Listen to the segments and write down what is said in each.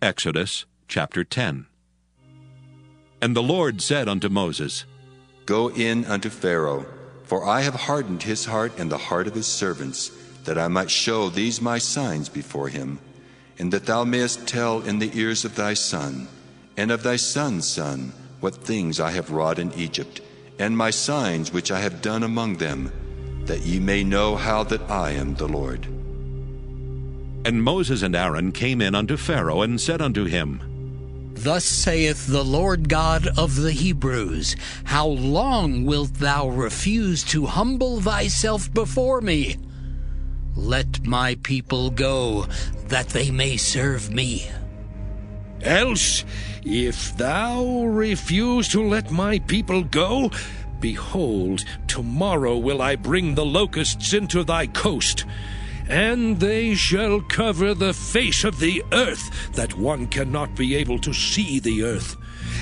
Exodus chapter 10. And the Lord said unto Moses, Go in unto Pharaoh, for I have hardened his heart and the heart of his servants, that I might show these my signs before him, and that thou mayest tell in the ears of thy son, and of thy son's son, what things I have wrought in Egypt, and my signs which I have done among them, that ye may know how that I am the Lord. And Moses and Aaron came in unto Pharaoh, and said unto him, Thus saith the Lord God of the Hebrews, How long wilt thou refuse to humble thyself before me? Let my people go, that they may serve me. Else, if thou refuse to let my people go, behold, tomorrow will I bring the locusts into thy coast, and they shall cover the face of the earth, that one cannot be able to see the earth.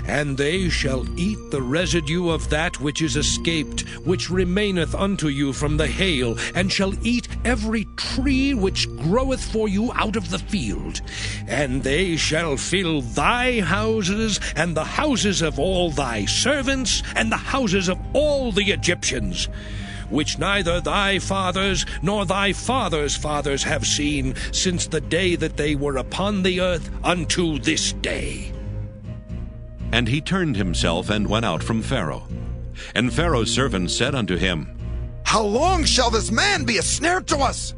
And they shall eat the residue of that which is escaped, which remaineth unto you from the hail, and shall eat every tree which groweth for you out of the field. And they shall fill thy houses, and the houses of all thy servants, and the houses of all the Egyptians, which neither thy fathers nor thy fathers' fathers have seen, since the day that they were upon the earth unto this day. And he turned himself and went out from Pharaoh. And Pharaoh's servants said unto him, How long shall this man be a snare to us?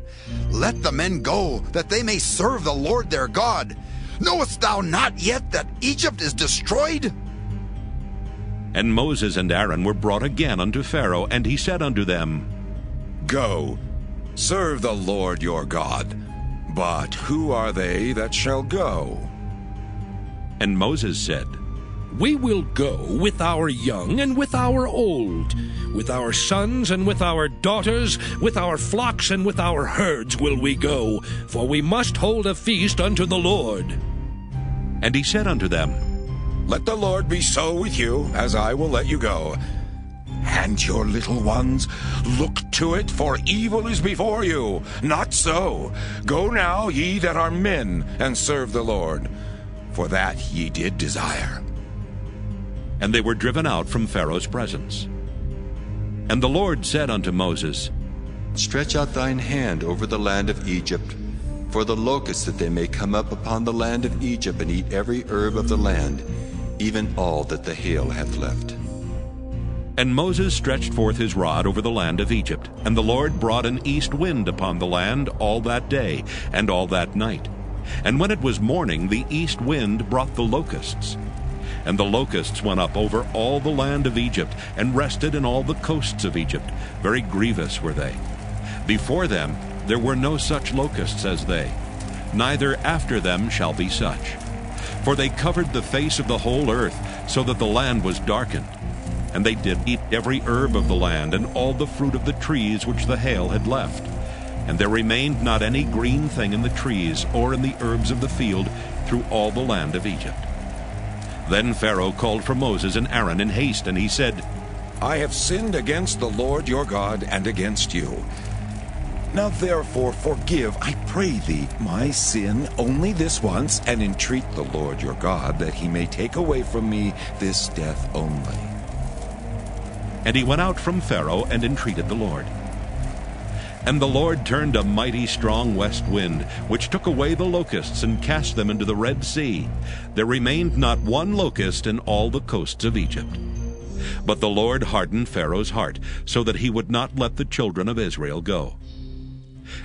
Let the men go, that they may serve the Lord their God. Knowest thou not yet that Egypt is destroyed? And Moses and Aaron were brought again unto Pharaoh, and he said unto them, Go, serve the Lord your God. But who are they that shall go? And Moses said, We will go with our young and with our old, with our sons and with our daughters, with our flocks and with our herds will we go, for we must hold a feast unto the Lord. And he said unto them, Let the Lord be so with you, as I will let you go. And your little ones, look to it, for evil is before you. Not so. Go now, ye that are men, and serve the Lord, for that ye did desire. And they were driven out from Pharaoh's presence. And the Lord said unto Moses, Stretch out thine hand over the land of Egypt, for the locusts, that they may come up upon the land of Egypt, and eat every herb of the land, even all that the hail hath left. And Moses stretched forth his rod over the land of Egypt, and the Lord brought an east wind upon the land all that day and all that night. And when it was morning, the east wind brought the locusts. And the locusts went up over all the land of Egypt, and rested in all the coasts of Egypt. Very grievous were they. Before them there were no such locusts as they, neither after them shall be such. For they covered the face of the whole earth, so that the land was darkened. And they did eat every herb of the land, and all the fruit of the trees which the hail had left. And there remained not any green thing in the trees, or in the herbs of the field, through all the land of Egypt. Then Pharaoh called for Moses and Aaron in haste, and he said, I have sinned against the Lord your God, and against you. Now therefore forgive, I pray thee, my sin only this once, and entreat the Lord your God, that he may take away from me this death only. And he went out from Pharaoh, and entreated the Lord. And the Lord turned a mighty strong west wind, which took away the locusts, and cast them into the Red Sea. There remained not one locust in all the coasts of Egypt. But the Lord hardened Pharaoh's heart, so that he would not let the children of Israel go.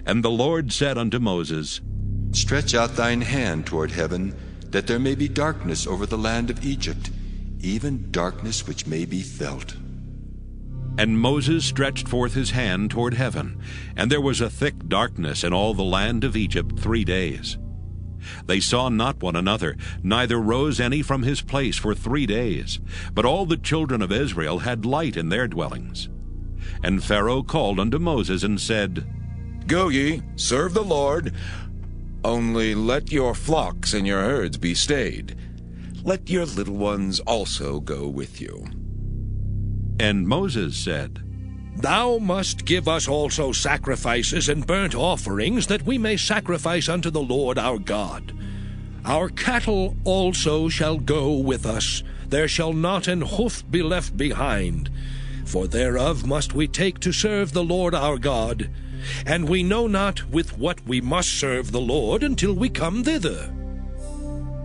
And the Lord said unto Moses, Stretch out thine hand toward heaven, that there may be darkness over the land of Egypt, even darkness which may be felt. And Moses stretched forth his hand toward heaven, and there was a thick darkness in all the land of Egypt 3 days. They saw not one another, neither rose any from his place for 3 days. But all the children of Israel had light in their dwellings. And Pharaoh called unto Moses, and said, Go ye, serve the Lord. Only let your flocks and your herds be stayed. Let your little ones also go with you. And Moses said, Thou must give us also sacrifices and burnt offerings, that we may sacrifice unto the Lord our God. Our cattle also shall go with us. There shall not an hoof be left behind. For thereof must we take to serve the Lord our God. And we know not with what we must serve the Lord until we come thither.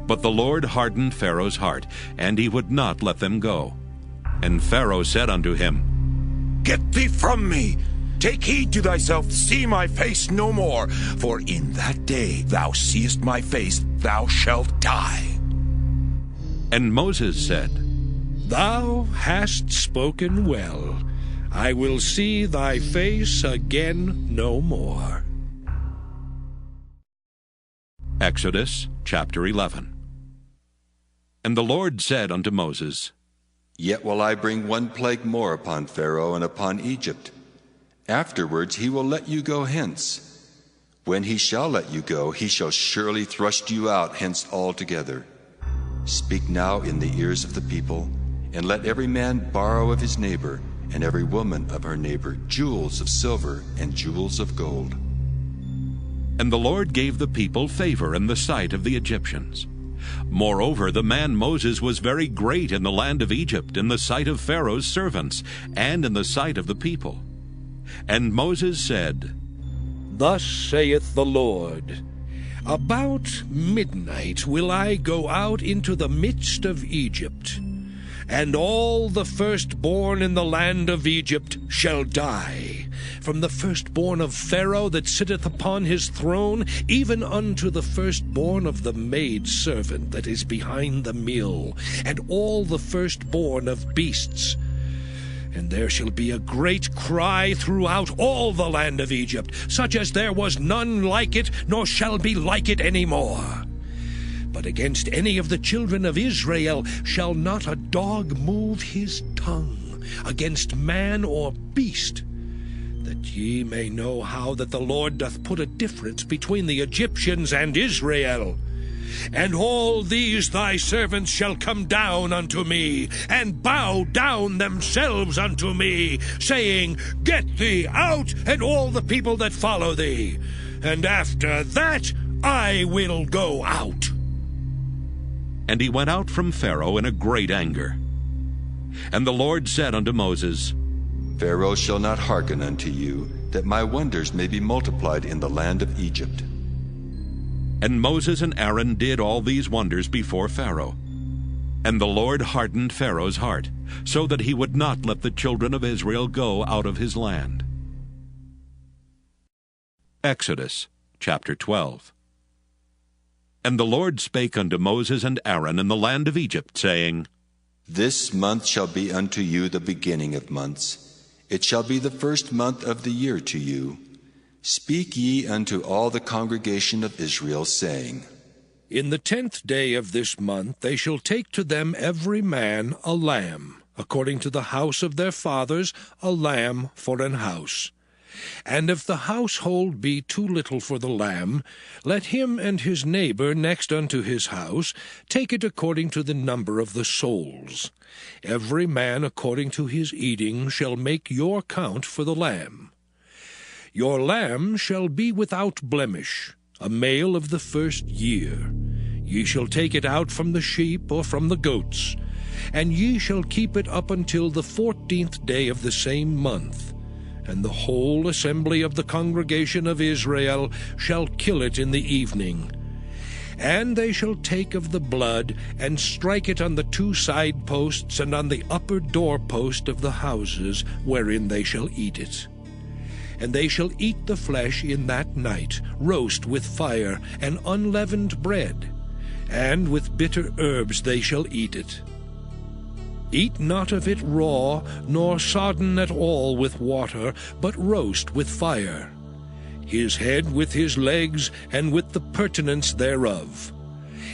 But the Lord hardened Pharaoh's heart, and he would not let them go. And Pharaoh said unto him, Get thee from me! Take heed to thyself, see my face no more, for in that day thou seest my face, thou shalt die. And Moses said, Thou hast spoken well. I will see thy face again no more. Exodus chapter 11. And the Lord said unto Moses, Yet will I bring one plague more upon Pharaoh and upon Egypt. Afterwards he will let you go hence. When he shall let you go, he shall surely thrust you out hence altogether. Speak now in the ears of the people, and let every man borrow of his neighbor, and every woman of her neighbor, jewels of silver and jewels of gold. And the Lord gave the people favor in the sight of the Egyptians. Moreover, the man Moses was very great in the land of Egypt, in the sight of Pharaoh's servants, and in the sight of the people. And Moses said, Thus saith the Lord, About midnight will I go out into the midst of Egypt, and all the firstborn in the land of Egypt shall die, from the firstborn of Pharaoh that sitteth upon his throne, even unto the firstborn of the maidservant that is behind the mill, and all the firstborn of beasts. And there shall be a great cry throughout all the land of Egypt, such as there was none like it, nor shall be like it any more. But against any of the children of Israel shall not a dog move his tongue, against man or beast, that ye may know how that the Lord doth put a difference between the Egyptians and Israel. And all these thy servants shall come down unto me, and bow down themselves unto me, saying, Get thee out, and all the people that follow thee. And after that I will go out. And he went out from Pharaoh in a great anger. And the Lord said unto Moses, Pharaoh shall not hearken unto you, that my wonders may be multiplied in the land of Egypt. And Moses and Aaron did all these wonders before Pharaoh. And the Lord hardened Pharaoh's heart, so that he would not let the children of Israel go out of his land. Exodus chapter 12. And the Lord spake unto Moses and Aaron in the land of Egypt, saying, This month shall be unto you the beginning of months. It shall be the first month of the year to you. Speak ye unto all the congregation of Israel, saying, In the 10th day of this month they shall take to them every man a lamb, according to the house of their fathers, a lamb for an house. And if the household be too little for the lamb, let him and his neighbor next unto his house take it according to the number of the souls. Every man according to his eating shall make your count for the lamb. Your lamb shall be without blemish, a male of the first year. Ye shall take it out from the sheep or from the goats, and ye shall keep it up until the 14th day of the same month. And the whole assembly of the congregation of Israel shall kill it in the evening. And they shall take of the blood, and strike it on the 2 side posts and on the upper doorpost of the houses wherein they shall eat it. And they shall eat the flesh in that night, roast with fire, and unleavened bread, and with bitter herbs they shall eat it. Eat not of it raw, nor sodden at all with water, but roast with fire, his head with his legs, and with the purtenance thereof.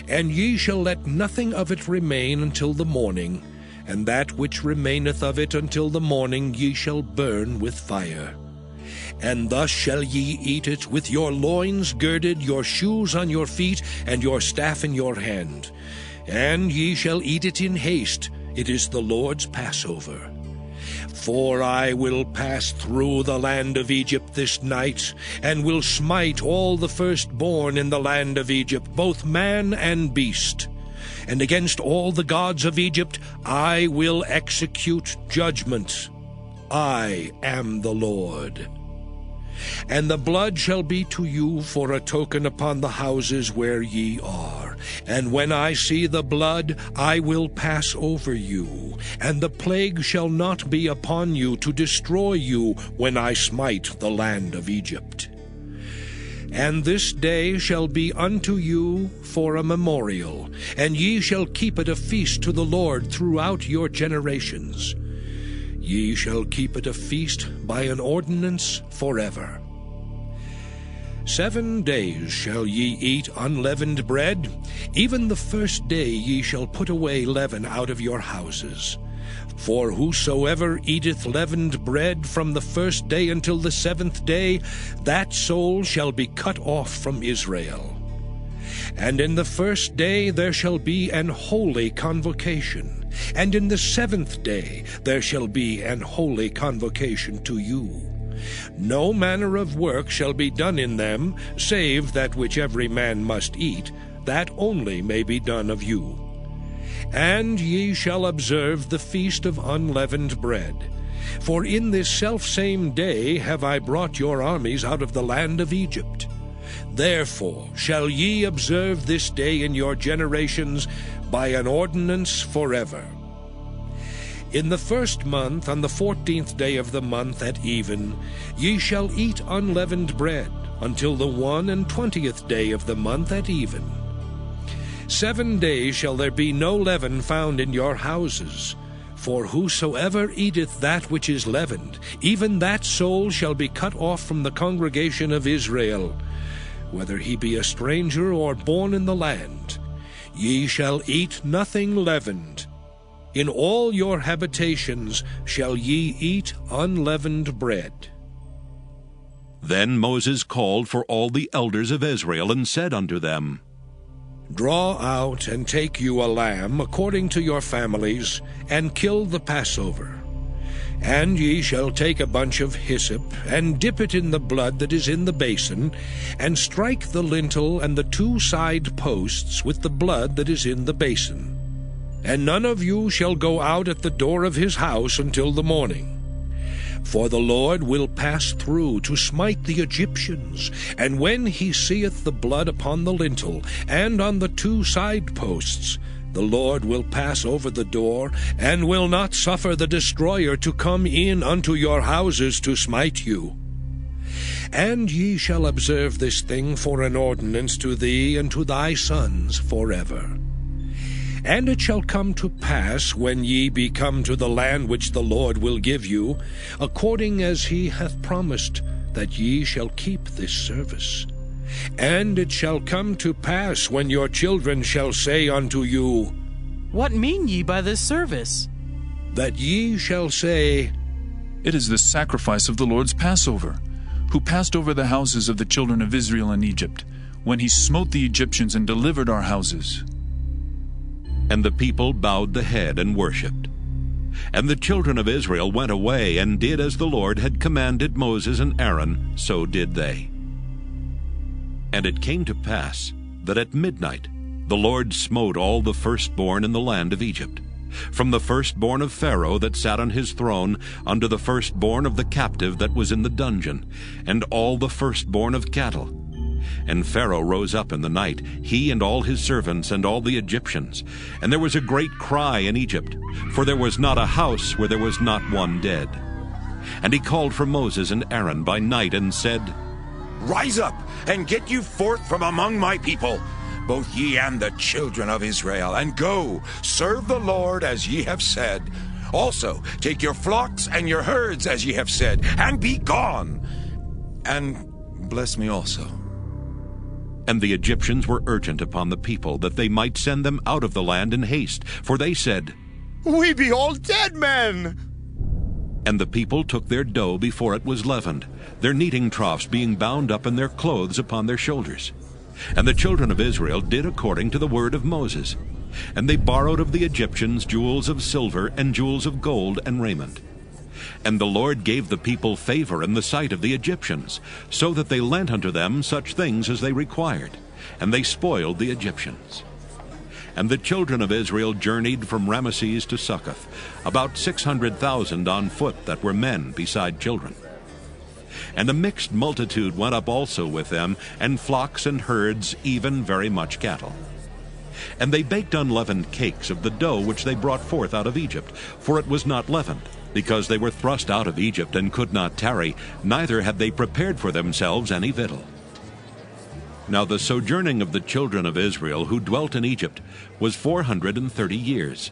And ye shall let nothing of it remain until the morning, and that which remaineth of it until the morning ye shall burn with fire. And thus shall ye eat it, with your loins girded, your shoes on your feet, and your staff in your hand. And ye shall eat it in haste. It is the Lord's Passover. For I will pass through the land of Egypt this night, and will smite all the firstborn in the land of Egypt, both man and beast. And against all the gods of Egypt I will execute judgment. I am the Lord. And the blood shall be to you for a token upon the houses where ye are. And when I see the blood, I will pass over you, and the plague shall not be upon you to destroy you when I smite the land of Egypt. And this day shall be unto you for a memorial, and ye shall keep it a feast to the Lord throughout your generations. Ye shall keep it a feast by an ordinance forever. 7 days shall ye eat unleavened bread. Even the first day ye shall put away leaven out of your houses. For whosoever eateth leavened bread from the first day until the 7th day, that soul shall be cut off from Israel. And in the first day there shall be an holy convocation, and in the 7th day there shall be an holy convocation to you. No manner of work shall be done in them, save that which every man must eat, that only may be done of you. And ye shall observe the feast of unleavened bread. For in this selfsame day have I brought your armies out of the land of Egypt. Therefore shall ye observe this day in your generations by an ordinance forever. In the 1st month, on the 14th day of the month at even, ye shall eat unleavened bread, until the 21st day of the month at even. 7 days shall there be no leaven found in your houses. For whosoever eateth that which is leavened, even that soul shall be cut off from the congregation of Israel, whether he be a stranger or born in the land. Ye shall eat nothing leavened. In all your habitations shall ye eat unleavened bread. Then Moses called for all the elders of Israel, and said unto them, Draw out and take you a lamb according to your families, and kill the Passover. And ye shall take a bunch of hyssop, and dip it in the blood that is in the basin, and strike the lintel and the 2 side posts with the blood that is in the basin. And none of you shall go out at the door of his house until the morning. For the Lord will pass through to smite the Egyptians, and when he seeth the blood upon the lintel and on the 2 side posts, the Lord will pass over the door, and will not suffer the destroyer to come in unto your houses to smite you. And ye shall observe this thing for an ordinance to thee and to thy sons forever. And it shall come to pass, when ye be come to the land which the Lord will give you, according as he hath promised, that ye shall keep this service. And it shall come to pass, when your children shall say unto you, What mean ye by this service? that ye shall say, It is the sacrifice of the Lord's Passover, who passed over the houses of the children of Israel in Egypt, when he smote the Egyptians and delivered our houses. And the people bowed the head and worshipped. And the children of Israel went away, and did as the Lord had commanded Moses and Aaron, so did they. And it came to pass that at midnight the Lord smote all the firstborn in the land of Egypt, from the firstborn of Pharaoh that sat on his throne, unto the firstborn of the captive that was in the dungeon, and all the firstborn of cattle. And Pharaoh rose up in the night, he and all his servants and all the Egyptians. And there was a great cry in Egypt, for there was not a house where there was not one dead. And he called for Moses and Aaron by night, and said, Rise up, and get you forth from among my people, both ye and the children of Israel, and go, serve the Lord as ye have said. Also take your flocks and your herds as ye have said, and be gone. And bless me also. And the Egyptians were urgent upon the people, that they might send them out of the land in haste. For they said, We be all dead men. And the people took their dough before it was leavened, their kneading troughs being bound up in their clothes upon their shoulders. And the children of Israel did according to the word of Moses. And they borrowed of the Egyptians jewels of silver and jewels of gold and raiment. And the Lord gave the people favor in the sight of the Egyptians, so that they lent unto them such things as they required, and they spoiled the Egyptians. And the children of Israel journeyed from Ramesses to Succoth, about 600,000 on foot that were men beside children. And a mixed multitude went up also with them, and flocks and herds, even very much cattle. And they baked unleavened cakes of the dough which they brought forth out of Egypt, for it was not leavened, because they were thrust out of Egypt and could not tarry, neither had they prepared for themselves any victual. Now the sojourning of the children of Israel who dwelt in Egypt was 430 years.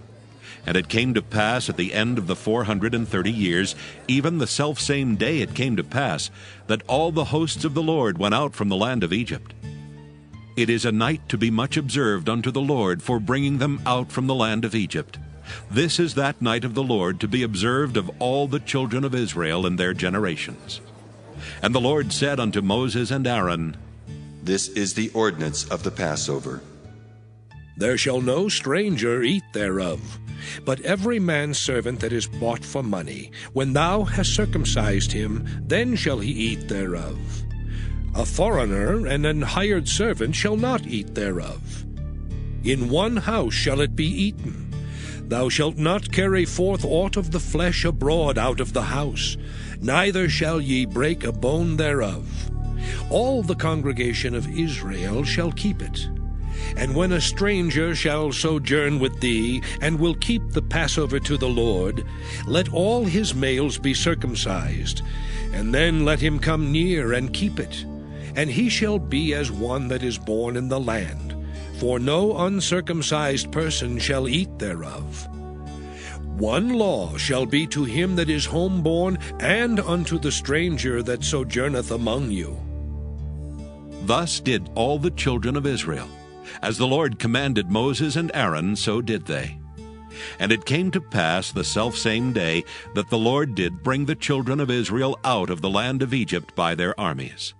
And it came to pass at the end of the 430 years, even the selfsame day it came to pass, that all the hosts of the Lord went out from the land of Egypt. It is a night to be much observed unto the Lord for bringing them out from the land of Egypt. This is that night of the Lord to be observed of all the children of Israel in their generations. And the Lord said unto Moses and Aaron, This is the ordinance of the Passover. There shall no stranger eat thereof, but every man's servant that is bought for money, when thou hast circumcised him, then shall he eat thereof. A foreigner and an hired servant shall not eat thereof. In one house shall it be eaten. Thou shalt not carry forth aught of the flesh abroad out of the house, neither shall ye break a bone thereof. All the congregation of Israel shall keep it. And when a stranger shall sojourn with thee, and will keep the Passover to the Lord, let all his males be circumcised, and then let him come near and keep it. And he shall be as one that is born in the land, for no uncircumcised person shall eat thereof. One law shall be to him that is homeborn, and unto the stranger that sojourneth among you. Thus did all the children of Israel. As the Lord commanded Moses and Aaron, so did they. And it came to pass the selfsame day that the Lord did bring the children of Israel out of the land of Egypt by their armies.